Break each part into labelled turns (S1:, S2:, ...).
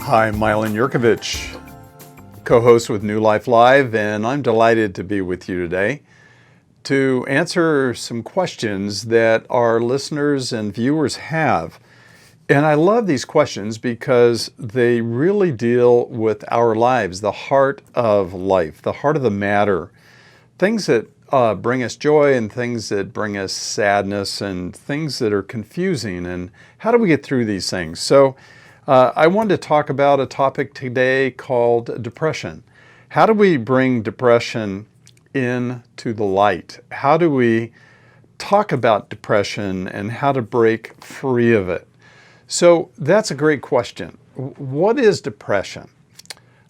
S1: Hi, I'm Milan Yerkovich, co-host with New Life Live, and I'm delighted to be with you today to answer some questions that our listeners and viewers have. And I love these questions because they really deal with our lives, the heart of life, the heart of the matter, things that bring us joy and things that bring us sadness and things that are confusing. And how do we get through these things? So I wanted to talk about a topic today called depression. How do we bring depression into the light? How do we talk about depression and how to break free of it? So that's a great question. What is depression?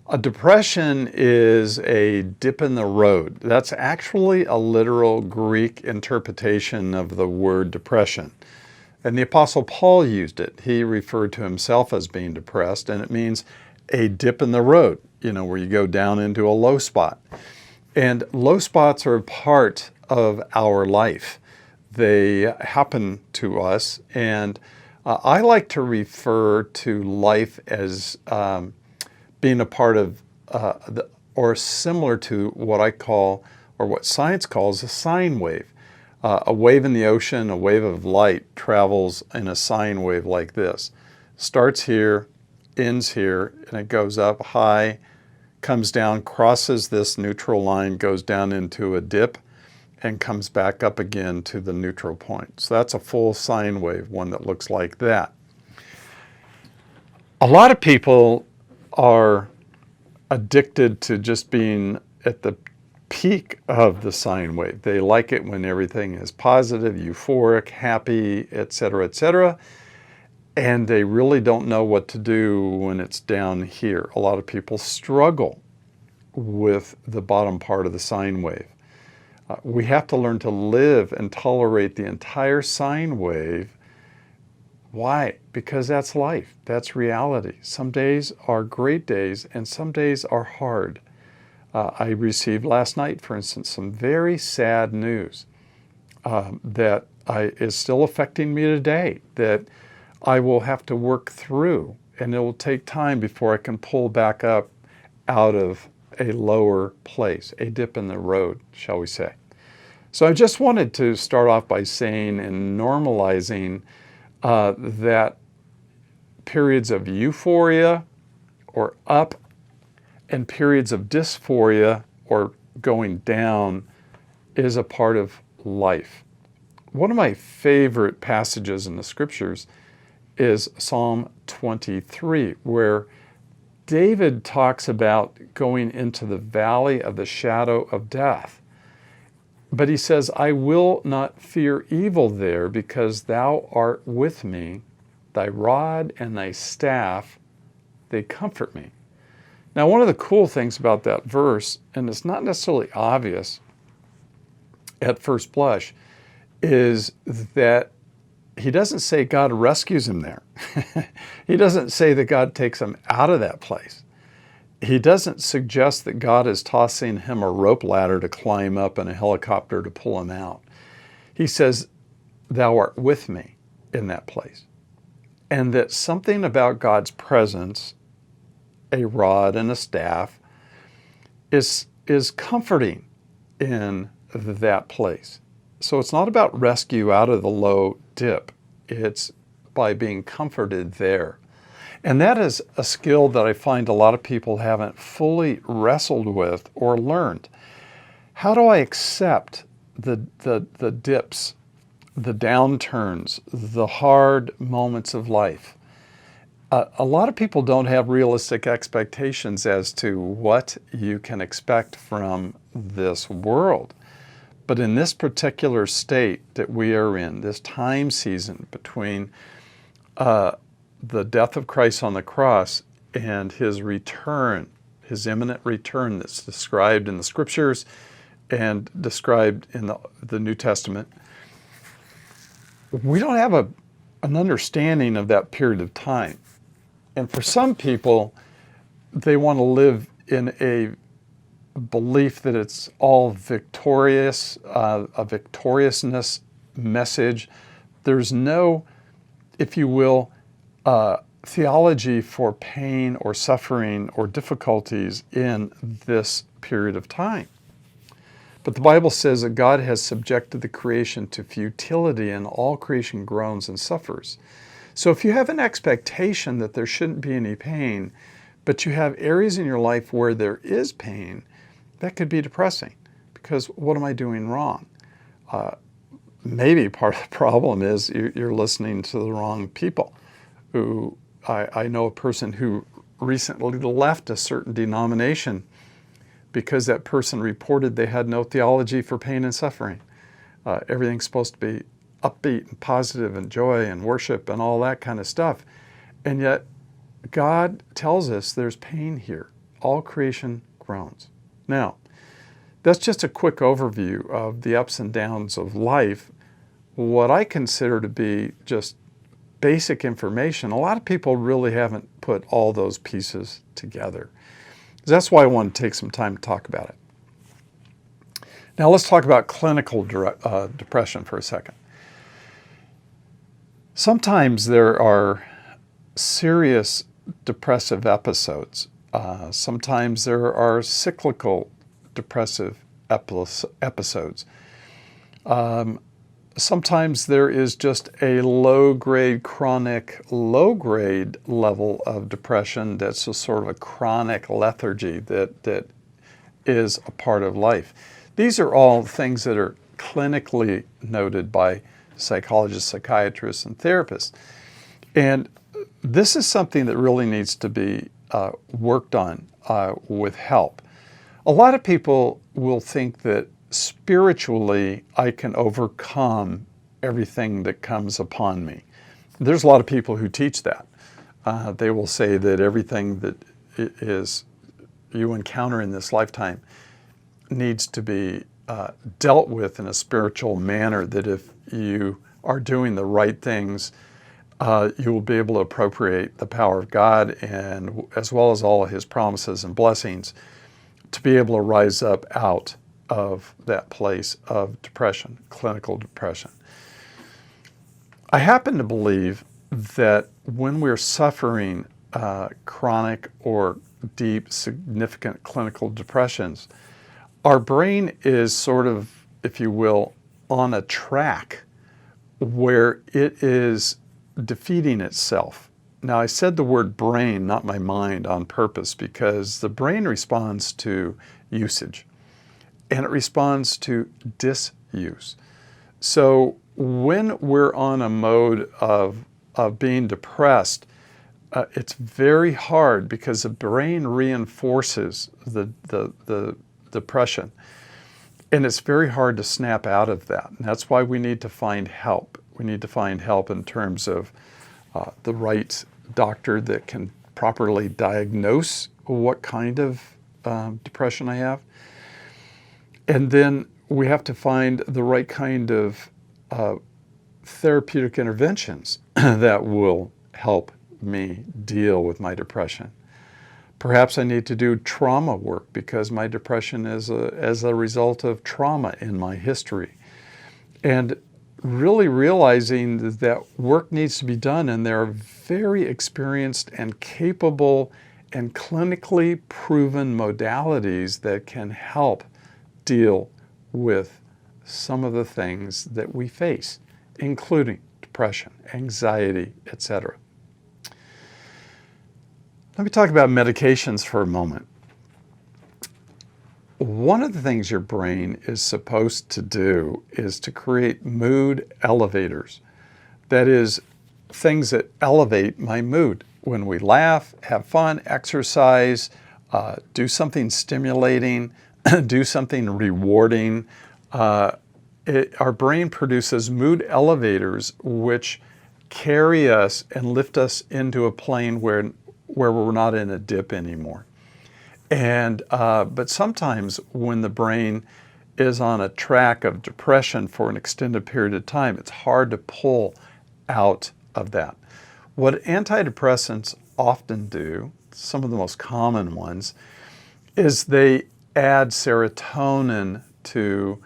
S1: A depression is a dip in the road. That's actually a literal Greek interpretation of the word depression. And the Apostle Paul used it. He referred to himself as being depressed, and it means a dip in the road, where you go down into a low spot. And low spots are a part of our life. They happen to us, and I like to refer to life as being a part of, or similar to what I call, or what science calls, a sine wave. A wave in the ocean, a wave of light travels in a sine wave like this. Starts here, ends here, and it goes up high, comes down, crosses this neutral line, goes down into a dip, and comes back up again to the neutral point. So that's a full sine wave, one that looks like that. A lot of people are addicted to just being at the peak of the sine wave. They like it when everything is positive, euphoric, happy, etc., and they really don't know what to do when it's down here. A lot of people struggle with the bottom part of the sine wave. We have to learn to live and tolerate the entire sine wave. Why? Because that's life. That's reality. Some days are great days and some days are hard. I received last night, for instance, some very sad news that is still affecting me today, that I will have to work through, and it will take time before I can pull back up out of a lower place, a dip in the road, shall we say. So I just wanted to start off by saying and normalizing that periods of euphoria or up and periods of dysphoria or going down is a part of life. One of my favorite passages in the scriptures is Psalm 23, where David talks about going into the valley of the shadow of death. But he says, I will not fear evil there because thou art with me. Thy rod and thy staff, they comfort me. Now, one of the cool things about that verse, and it's not necessarily obvious at first blush, is that he doesn't say God rescues him there. He doesn't say that God takes him out of that place. He doesn't suggest that God is tossing him a rope ladder to climb up and a helicopter to pull him out. He says, thou art with me in that place. And that something about God's presence, a rod and a staff, is comforting in that place. So it's not about rescue out of the low dip. It's by being comforted there. And that is a skill that I find a lot of people haven't fully wrestled with or learned. How do I accept the dips, the downturns, the hard moments of life? A lot of people don't have realistic expectations as to what you can expect from this world. But in this particular state that we are in, this time season between the death of Christ on the cross and his return, his imminent return that's described in the scriptures and described in the New Testament, we don't have an understanding of that period of time. And for some people, they want to live in a belief that it's all victorious, a victoriousness message. There's no, if you will, theology for pain or suffering or difficulties in this period of time. But the Bible says that God has subjected the creation to futility, and all creation groans and suffers. So if you have an expectation that there shouldn't be any pain, but you have areas in your life where there is pain, that could be depressing, because what am I doing wrong? Maybe part of the problem is you're listening to the wrong people. I know a person who recently left a certain denomination because that person reported they had no theology for pain and suffering. Everything's supposed to be upbeat and positive and joy and worship and all that kind of stuff. And yet God tells us there's pain here. All creation groans. Now, that's just a quick overview of the ups and downs of life. What I consider to be just basic information, a lot of people really haven't put all those pieces together. That's why I want to take some time to talk about it. Now let's talk about clinical depression for a second. Sometimes there are serious depressive episodes. Sometimes there are cyclical depressive episodes. Sometimes there is just a low-grade, chronic, low-grade level of depression that's a sort of a chronic lethargy that is a part of life. These are all things that are clinically noted by psychologists, psychiatrists, and therapists. And this is something that really needs to be worked on with help. A lot of people will think that spiritually, I can overcome everything that comes upon me. There's a lot of people who teach that. They will say that everything that is you encounter in this lifetime needs to be dealt with in a spiritual manner, that if you are doing the right things, you will be able to appropriate the power of God, and as well as all of His promises and blessings, to be able to rise up out of that place of depression, clinical depression. I happen to believe that when we're suffering chronic or deep, significant clinical depressions, our brain is sort of, if you will, on a track where it is defeating itself. Now, I said the word brain, not my mind, on purpose, because the brain responds to usage. And it responds to disuse. So when we're on a mode of being depressed, it's very hard because the brain reinforces the depression. And it's very hard to snap out of that. And that's why we need to find help. We need to find help in terms of the right doctor that can properly diagnose what kind of depression I have. And then we have to find the right kind of therapeutic interventions that will help me deal with my depression. Perhaps I need to do trauma work because my depression is as a result of trauma in my history. And really realizing that work needs to be done, and there are very experienced and capable and clinically proven modalities that can help deal with some of the things that we face, including depression, anxiety, etc. Let me talk about medications for a moment. One of the things your brain is supposed to do is to create mood elevators. That is, things that elevate my mood. When we laugh, have fun, exercise, do something stimulating, do something rewarding, our brain produces mood elevators which carry us and lift us into a plane where we're not in a dip anymore. And but sometimes when the brain is on a track of depression for an extended period of time, it's hard to pull out of that. What antidepressants often do, some of the most common ones, is they add serotonin to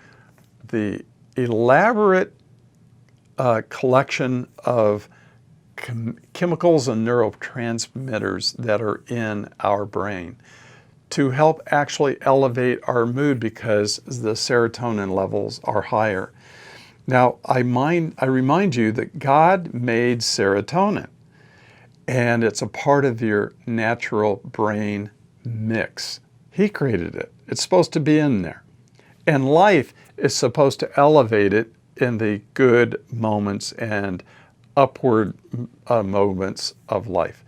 S1: the elaborate collection of chemicals and neurotransmitters that are in our brain to help actually elevate our mood because the serotonin levels are higher. Now, I remind you that God made serotonin, and it's a part of your natural brain mix. He created it. It's supposed to be in there. And life is supposed to elevate it in the good moments and upward moments of life.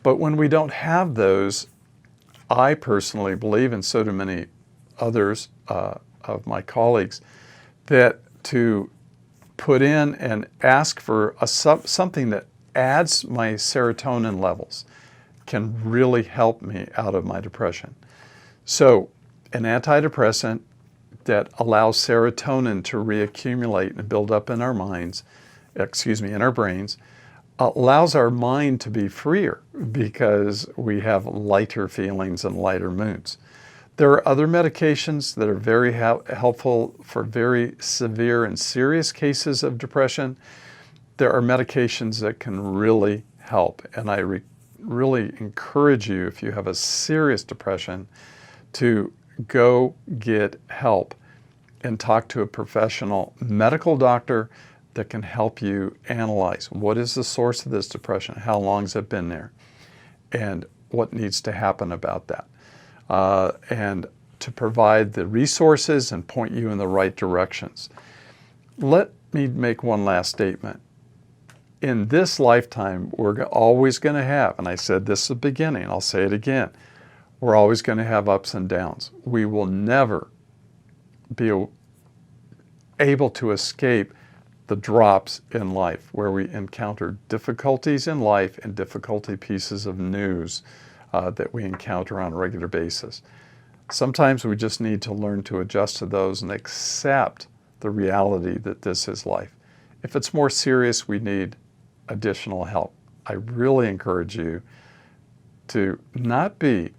S1: But when we don't have those, I personally believe, and so do many others of my colleagues, that to put in and ask for something that adds my serotonin levels can really help me out of my depression. So an antidepressant that allows serotonin to reaccumulate and build up in our minds, in our brains, allows our mind to be freer because we have lighter feelings and lighter moods. There are other medications that are very helpful for very severe and serious cases of depression. There are medications that can really help, and I really encourage you, if you have a serious depression, to go get help and talk to a professional medical doctor that can help you analyze what is the source of this depression, how long has it been there, and what needs to happen about that. And to provide the resources and point you in the right directions. Let me make one last statement. In this lifetime, we're always going to have, and I said this at the beginning, I'll say it again, we're always going to have ups and downs. We will never be able to escape the drops in life where we encounter difficulties in life and difficulty pieces of news that we encounter on a regular basis. Sometimes we just need to learn to adjust to those and accept the reality that this is life. If it's more serious, we need additional help. I really encourage you to not be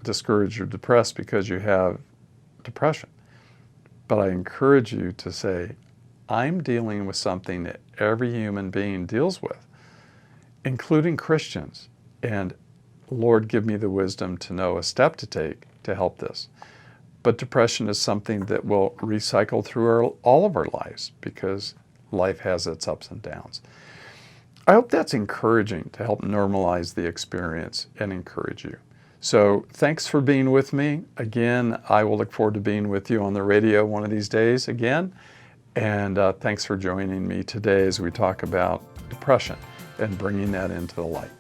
S1: discouraged or depressed because you have depression, but I encourage you to say, I'm dealing with something that every human being deals with, including Christians, and Lord, give me the wisdom to know a step to take to help this. But depression is something that will recycle through all of our lives because life has its ups and downs. I hope that's encouraging to help normalize the experience and encourage you. So thanks for being with me. Again, I will look forward to being with you on the radio one of these days again. And thanks for joining me today as we talk about depression and bringing that into the light.